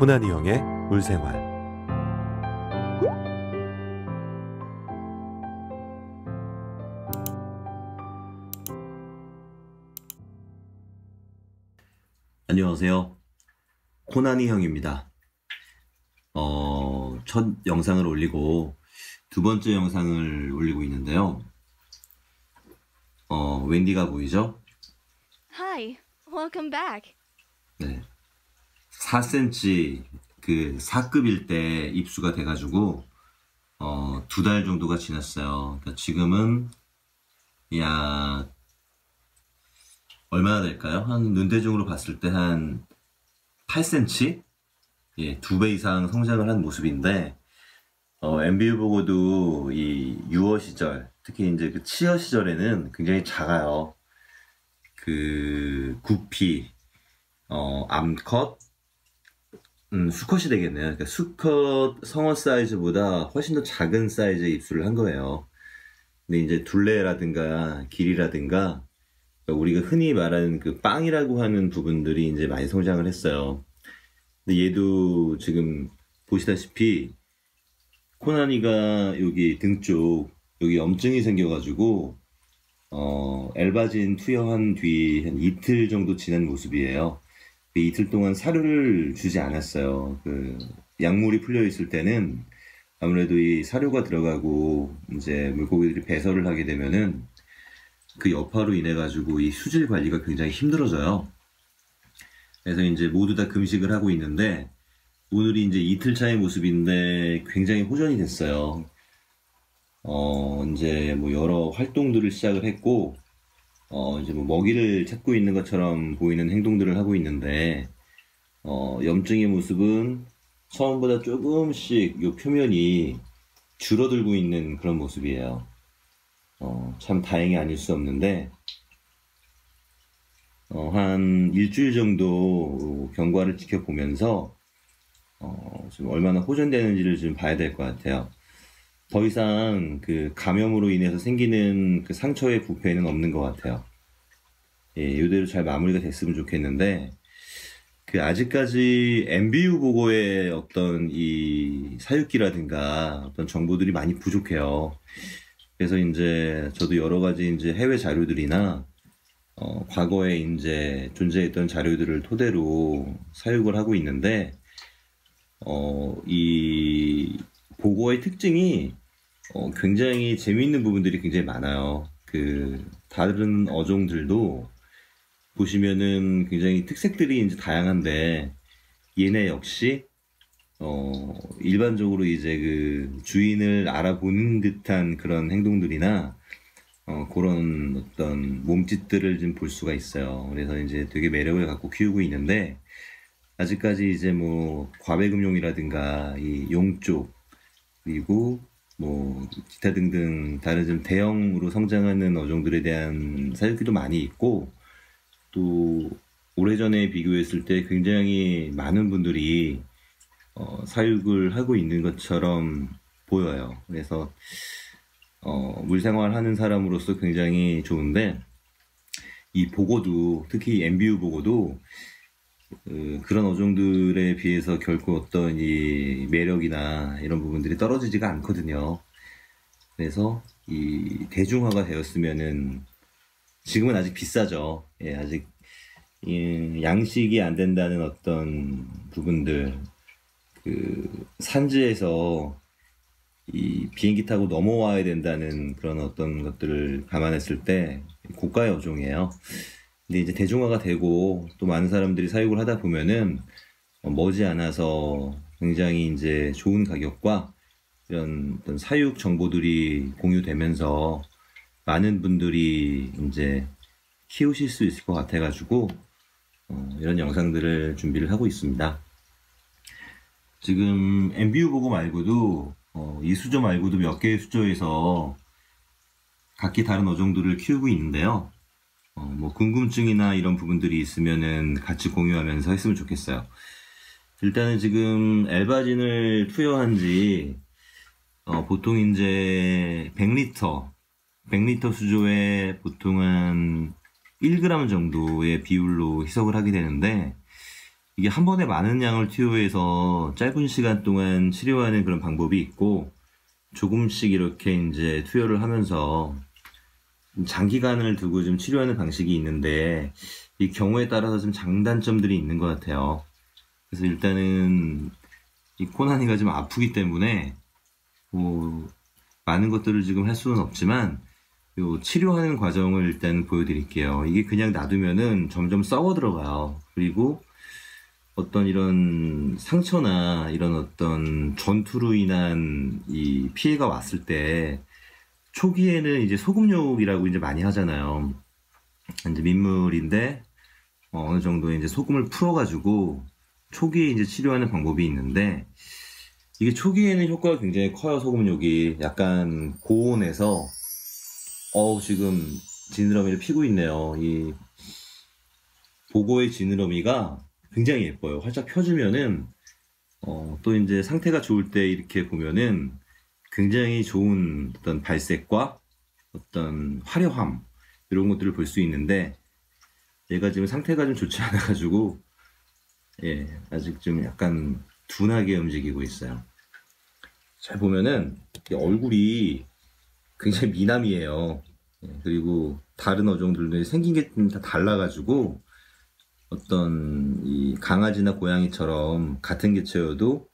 코나니 형의 물생활. 안녕하세요. 코나니 형입니다. 첫 영상을 올리고 두 번째 영상을 올리고 있는데요. 웬디가 보이죠? Hi, welcome back. 네. 4cm, 4급일 때 입수가 돼가지고, 2달 정도가 지났어요. 그러니까 지금은 약, 얼마나 될까요? 한 눈대중으로 봤을 때 한 8cm? 예, 2배 이상 성장을 한 모습인데, MBU 보고도 이 유어 시절, 특히 이제 그 치어 시절에는 굉장히 작아요. 구피, 암컷, 수컷이 되겠네요. 그러니까 수컷 성어 사이즈보다 훨씬 더 작은 사이즈의 입술을 한 거예요. 근데 이제 둘레라든가 길이라든가, 그러니까 우리가 흔히 말하는 그 빵이라고 하는 부분들이 이제 많이 성장을 했어요. 근데 얘도 지금 보시다시피 코나니가 여기 등 쪽 여기 염증이 생겨가지고 엘바진 투여한 뒤 한 이틀 정도 지난 모습이에요. 그 이틀 동안 사료를 주지 않았어요. 약물이 풀려 있을 때는 아무래도 이 사료가 들어가고 이제 물고기들이 배설을 하게 되면은 그 여파로 인해 가지고 이 수질 관리가 굉장히 힘들어져요. 그래서 이제 모두 다 금식을 하고 있는데 오늘이 이제 이틀 차의 모습인데 굉장히 호전이 됐어요. 이제 뭐 여러 활동들을 시작을 했고, 이제 뭐 먹이를 찾고 있는 것처럼 보이는 행동들을 하고 있는데, 염증의 모습은 처음보다 조금씩 요 표면이 줄어들고 있는 그런 모습이에요. 참 다행이 아닐 수 없는데, 한 일주일 정도 경과를 지켜보면서, 좀 얼마나 호전되는지를 좀 봐야 될 것 같아요. 더 이상 감염으로 인해서 생기는 그 상처의 부패는 없는 것 같아요. 예, 이대로 잘 마무리가 됐으면 좋겠는데, 아직까지 MBU 보고의 어떤 이 사육기라든가 어떤 정보들이 많이 부족해요. 그래서 이제 저도 여러 가지 이제 해외 자료들이나, 과거에 이제 존재했던 자료들을 토대로 사육을 하고 있는데, 이 보고의 특징이 굉장히 재미있는 부분들이 굉장히 많아요. 다른 어종들도 보시면은 굉장히 특색들이 이제 다양한데 얘네 역시 일반적으로 이제 주인을 알아보는 듯한 그런 행동들이나 그런 어떤 몸짓들을 좀 볼 수가 있어요. 그래서 이제 되게 매력을 갖고 키우고 있는데 아직까지 이제 뭐 과배금용이라든가 이 용쪽 그리고 뭐 기타 등등 다른 좀 대형으로 성장하는 어종들에 대한 사육기도 많이 있고 또 오래전에 비교했을 때 굉장히 많은 분들이 사육을 하고 있는 것처럼 보여요. 그래서 물생활 하는 사람으로서 굉장히 좋은데 이 보고도 특히 MBU 보고도 그런 어종들에 비해서 결코 어떤 이 매력이나 이런 부분들이 떨어지지가 않거든요. 그래서 이 대중화가 되었으면은 지금은 아직 비싸죠. 예, 아직 양식이 안 된다는 어떤 부분들 산지에서 이 비행기 타고 넘어와야 된다는 그런 어떤 것들을 감안했을 때 고가의 어종이에요. 근데 이제 대중화가 되고 또 많은 사람들이 사육을 하다 보면은 머지않아서 굉장히 이제 좋은 가격과 이런 어떤 사육 정보들이 공유되면서 많은 분들이 이제 키우실 수 있을 것 같아가지고 이런 영상들을 준비를 하고 있습니다. 지금 MBU 보고 말고도 이 수조 말고도 몇 개의 수조에서 각기 다른 어종들을 키우고 있는데요. 뭐 궁금증이나 이런 부분들이 있으면은 같이 공유하면서 했으면 좋겠어요. 일단은 지금 엘바진을 투여한 지 보통 이제 100리터 수조에 보통 한 1g 정도의 비율로 희석을 하게 되는데 이게 한 번에 많은 양을 투여해서 짧은 시간 동안 치료하는 그런 방법이 있고, 조금씩 이렇게 이제 투여를 하면서 장기간을 두고 좀 치료하는 방식이 있는데, 이 경우에 따라서 좀 장단점들이 있는 것 같아요. 그래서 일단은 이 코난이가 좀 아프기 때문에 뭐 많은 것들을 지금 할 수는 없지만, 요 치료하는 과정을 일단 보여드릴게요. 이게 그냥 놔두면은 점점 썩어 들어가요. 그리고 어떤 이런 상처나 이런 어떤 전투로 인한 이 피해가 왔을 때 초기에는 이제 소금욕이라고 이제 많이 하잖아요. 이제 민물인데 어느 정도 이제 소금을 풀어가지고 초기에 이제 치료하는 방법이 있는데, 이게 초기에는 효과가 굉장히 커요. 소금욕이 약간 고온에서 지금 지느러미를 피고 있네요. 이 보고의 지느러미가 굉장히 예뻐요. 활짝 펴주면은 또 이제 상태가 좋을 때 이렇게 보면은 굉장히 좋은 어떤 발색과 어떤 화려함, 이런 것들을 볼 수 있는데, 얘가 지금 상태가 좀 좋지 않아 가지고 아직 좀 약간 둔하게 움직이고 있어요. 잘 보면은 얼굴이 굉장히 미남이에요. 그리고 다른 어종들도 생긴 게 좀 다 달라가지고, 어떤 이 강아지나 고양이처럼 같은 개체여도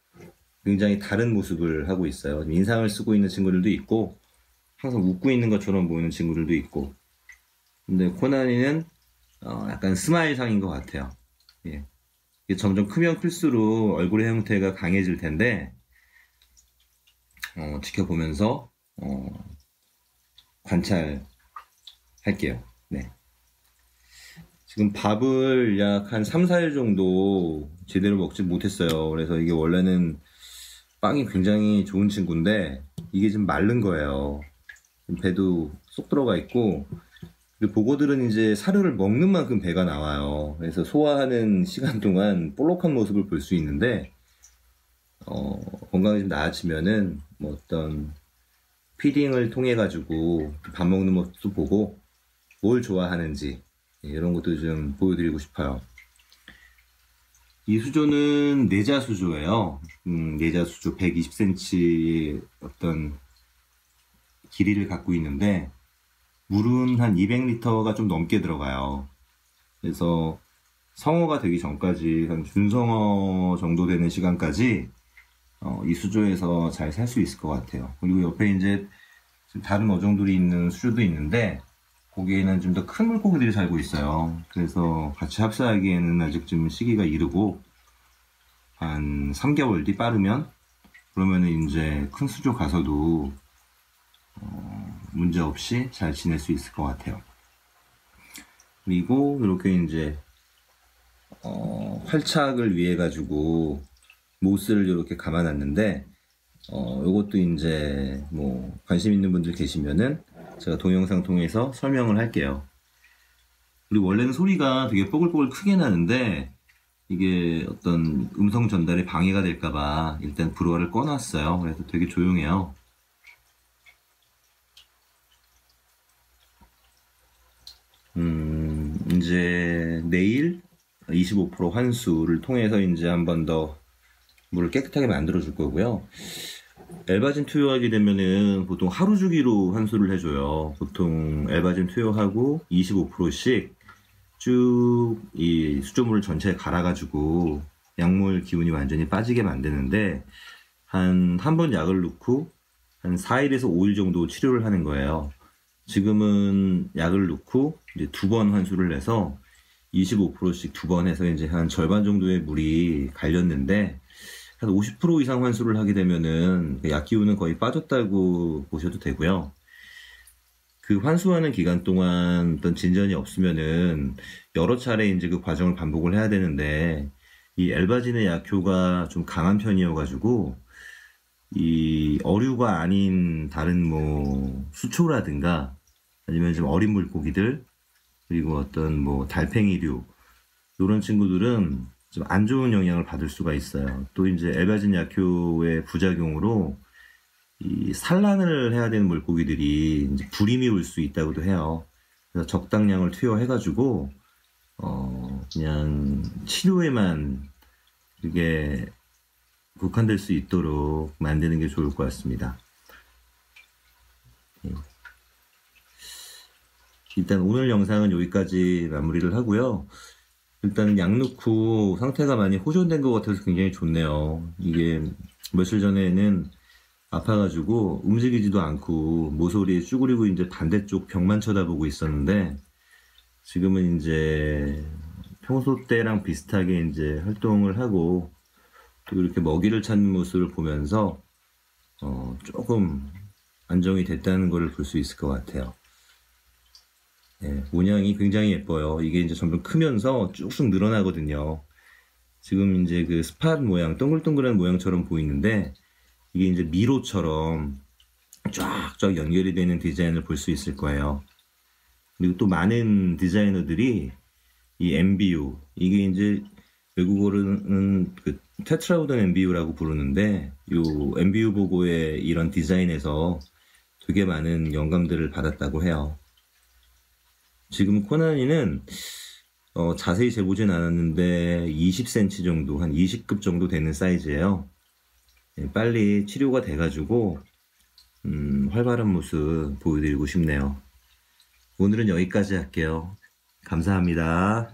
굉장히 다른 모습을 하고 있어요. 인상을 쓰고 있는 친구들도 있고, 항상 웃고 있는 것처럼 보이는 친구들도 있고. 근데 코난이는 약간 스마일상인 것 같아요. 예. 이게 점점 크면 클수록 얼굴의 형태가 강해질 텐데, 지켜보면서 관찰할게요. 네. 지금 밥을 약 한 3, 4일 정도 제대로 먹지 못했어요. 그래서 이게 원래는 빵이 굉장히 좋은 친구인데, 이게 좀 마른 거예요. 배도 쏙 들어가 있고, 그리고 보고들은 이제 사료를 먹는 만큼 배가 나와요. 그래서 소화하는 시간 동안 볼록한 모습을 볼 수 있는데, 건강이 좀 나아지면은 뭐 어떤 피딩을 통해 가지고 밥 먹는 모습도 보고 뭘 좋아하는지 이런 것도 좀 보여드리고 싶어요. 이 수조는 내자 수조예요. 내자 수조 120cm 어떤 길이를 갖고 있는데, 물은 한 200리터가 좀 넘게 들어가요. 그래서 성어가 되기 전까지, 한 준성어 정도 되는 시간까지 이 수조에서 잘 살 수 있을 것 같아요. 그리고 옆에 이제 다른 어종들이 있는 수조도 있는데, 거기에는 좀 더 큰 물고기들이 살고 있어요. 그래서 같이 합사하기에는 아직 좀 시기가 이르고, 한 3개월 뒤 빠르면, 그러면은 이제 큰 수조 가서도 문제 없이 잘 지낼 수 있을 것 같아요. 그리고 이렇게 이제 활착을 위해 가지고 모스를 이렇게 감아놨는데, 요것도 이제 뭐 관심 있는 분들 계시면은 제가 동영상 통해서 설명을 할게요. 그리고 원래는 소리가 되게 뽀글뽀글 크게 나는데, 이게 어떤 음성 전달에 방해가 될까봐 일단 브루어를 꺼놨어요. 그래서 되게 조용해요. 이제 내일 25% 환수를 통해서 이제 한 번 더 물을 깨끗하게 만들어 줄 거고요. 엘바진 투여하게 되면은 보통 하루 주기로 환수를 해줘요. 보통 엘바진 투여하고 25%씩 쭉 이 수조물을 전체에 갈아가지고 약물 기운이 완전히 빠지게 만드는데, 한 번 약을 넣고 한 4일에서 5일 정도 치료를 하는 거예요. 지금은 약을 넣고 이제 2번 환수를 해서 25%씩 2번 해서 이제 한 절반 정도의 물이 갈렸는데, 한 50% 이상 환수를 하게 되면은 약 기운은 거의 빠졌다고 보셔도 되고요. 그 환수하는 기간 동안 어떤 진전이 없으면은 여러 차례 이제 그 과정을 반복을 해야 되는데, 이 엘바진의 약효가 좀 강한 편이어가지고 이 어류가 아닌 다른 뭐 수초라든가 아니면 좀 어린 물고기들, 그리고 어떤 뭐 달팽이류, 이런 친구들은 좀 안 좋은 영향을 받을 수가 있어요. 또 이제 엘바진 약효의 부작용으로 이 산란을 해야 되는 물고기들이 이제 불임이 올 수 있다고도 해요. 그래서 적당량을 투여해가지고 그냥 치료에만 그게 국한될 수 있도록 만드는 게 좋을 것 같습니다. 예. 일단 오늘 영상은 여기까지 마무리를 하고요. 일단 약 넣고 상태가 많이 호전된 것 같아서 굉장히 좋네요. 이게 며칠 전에는 아파가지고 움직이지도 않고 모서리에 쭈그리고 이제 반대쪽 벽만 쳐다보고 있었는데 지금은 이제 평소 때랑 비슷하게 이제 활동을 하고 또 이렇게 먹이를 찾는 모습을 보면서 조금 안정이 됐다는 것을 볼 수 있을 것 같아요. 예, 모양이 굉장히 예뻐요. 이게 이제 점점 크면서 쭉쭉 늘어나거든요. 지금 이제 그 스팟 모양, 동글동글한 모양처럼 보이는데 이게 이제 미로처럼 쫙쫙 연결이 되는 디자인을 볼 수 있을 거예요. 그리고 또 많은 디자이너들이 이 MBU, 이게 이제 외국어로는 그 테트라우던 MBU라고 부르는데 이 MBU 보고의 이런 디자인에서 되게 많은 영감들을 받았다고 해요. 지금 코나니는 자세히 재보진 않았는데 20cm 정도, 한 20급 정도 되는 사이즈예요. 빨리 치료가 돼가지고 활발한 모습 보여드리고 싶네요. 오늘은 여기까지 할게요. 감사합니다.